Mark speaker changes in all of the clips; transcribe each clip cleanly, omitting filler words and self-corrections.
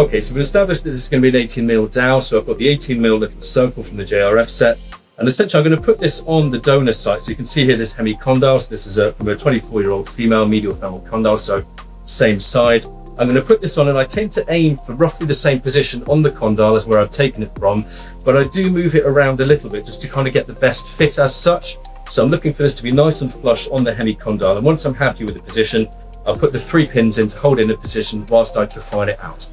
Speaker 1: Okay, so we've established that this is going to be an 18mm dowel. So I've got the 18mm little circle from the JRF set. And essentially I'm going to put this on the donor site. So you can see here this hemicondyle. So this is from a 24-year-old female medial femoral condyle, so same side. I'm going to put this on, and I tend to aim for roughly the same position on the condyle as where I've taken it from, but I do move it around a little bit just to kind of get the best fit as such. So I'm looking for this to be nice and flush on the hemicondyle, and once I'm happy with the position, I'll put the 3 pins in to hold in the position whilst I refine it out.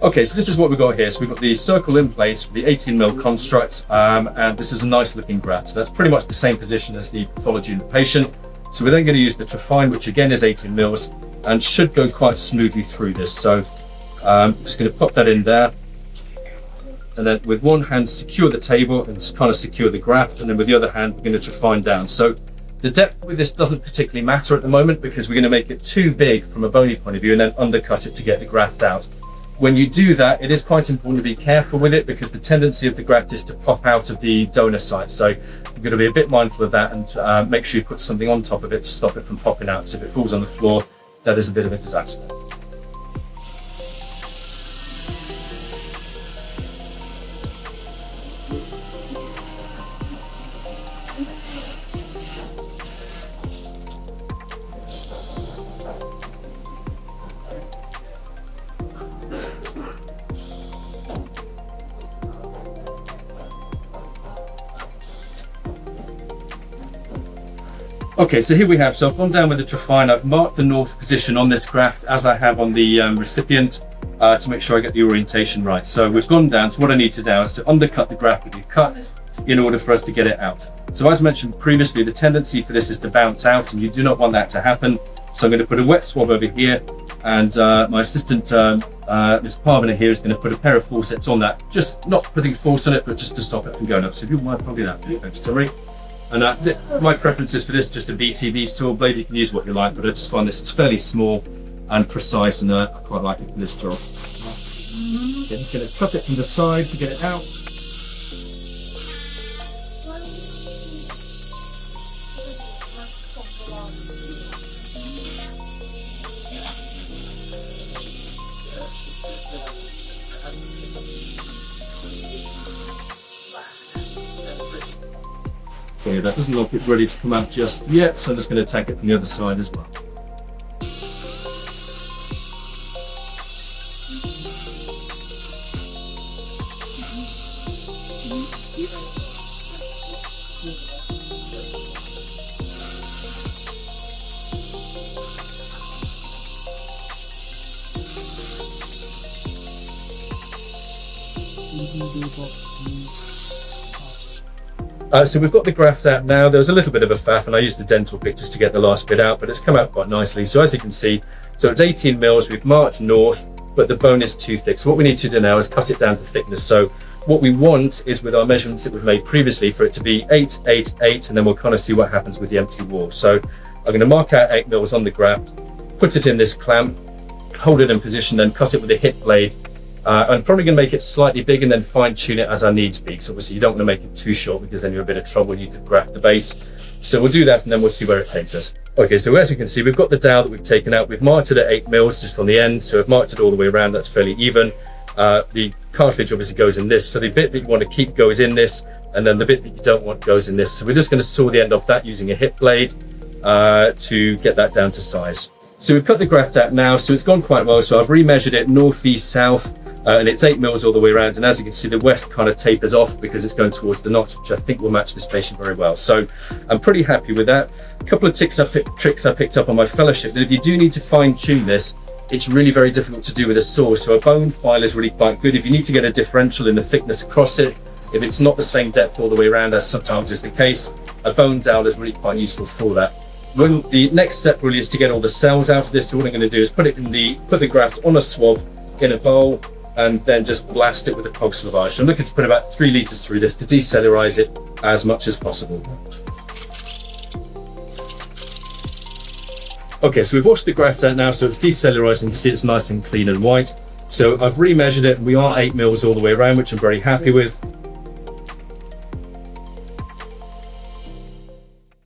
Speaker 1: Okay, so this is what we've got here. So we've got the circle in place for the 18mm construct, and this is a nice looking graft. So that's pretty much the same position as the pathology in the patient. So we're then going to use the Trefine, which again is 18mm and should go quite smoothly through this. So I'm just going to pop that in there, and then with one hand secure the table and kind of secure the graft, and then with the other hand we're going to Trefine down. So the depth with this doesn't particularly matter at the moment because we're going to make it too big from a bony point of view and then undercut it to get the graft out. When you do that, it is quite important to be careful with it because the tendency of the graft is to pop out of the donor site. So you're going to be a bit mindful of that and make sure you put something on top of it to stop it from popping out. So if it falls on the floor, that is a bit of a disaster. Okay, so here we have, so I've gone down with the Trefine, I've marked the north position on this graft as I have on the recipient to make sure I get the orientation right. So we've gone down, so what I need to now is to undercut the graft that we've cut in order for us to get it out. So as mentioned previously, the tendency for this is to bounce out and you do not want that to happen. So I'm going to put a wet swab over here, and my assistant, Ms. Parviner here, is going to put a pair of forceps on that, just not putting force on it, but just to stop it from going up. So if you mind, probably that, thanks Tori. And my preference is for this just a BTV saw blade. You can use what you like, but I just find this is fairly small and precise, and I quite like it for this job. Then you're going to cut it from the side to get it out. Okay, that doesn't look ready to come out just yet, so I'm just going to take it from the other side as well. So we've got the graft out now. There was a little bit of a faff and I used the dental pick just to get the last bit out, but it's come out quite nicely. So as you can see, so it's 18 mils, we've marked north, but the bone is too thick. So what we need to do now is cut it down to thickness. So what we want is, with our measurements that we've made previously, for it to be 8, 8, 8, and then we'll kind of see what happens with the empty wall. So I'm going to mark out 8 mils on the graft, put it in this clamp, hold it in position, then cut it with a hip blade. I'm probably going to make it slightly big and then fine tune it as I need to be. So obviously you don't want to make it too short because then you're a bit of trouble. You need to graft the base. So we'll do that and then we'll see where it takes us. Okay, so as you can see, we've got the dowel that we've taken out. We've marked it at 8 mils just on the end. So we've marked it all the way around. That's fairly even. The cartilage obviously goes in this. So the bit that you want to keep goes in this, and then the bit that you don't want goes in this. So we're just going to saw the end off that using a hip blade to get that down to size. So we've cut the graft out now. So it's gone quite well. So I've remeasured it north, east, south. And it's 8 mils all the way around, and as you can see, the west kind of tapers off because it's going towards the notch, which I think will match this patient very well. So I'm pretty happy with that. A couple of tricks I picked up on my fellowship, that if you do need to fine tune this, it's really very difficult to do with a saw. So a bone file is really quite good. If you need to get a differential in the thickness across it, if it's not the same depth all the way around, as sometimes is the case, a bone dowel is really quite useful for that. When the next step really is to get all the cells out of this. So what I'm going to do is put the graft on a swab in a bowl, and then just blast it with a pulse lavage. So I'm looking to put about 3 litres through this to decellularize it as much as possible. Okay, so we've washed the graft out now, so it's decellularized, and you can see it's nice and clean and white. So I've remeasured it, and we are 8 mils all the way around, which I'm very happy with.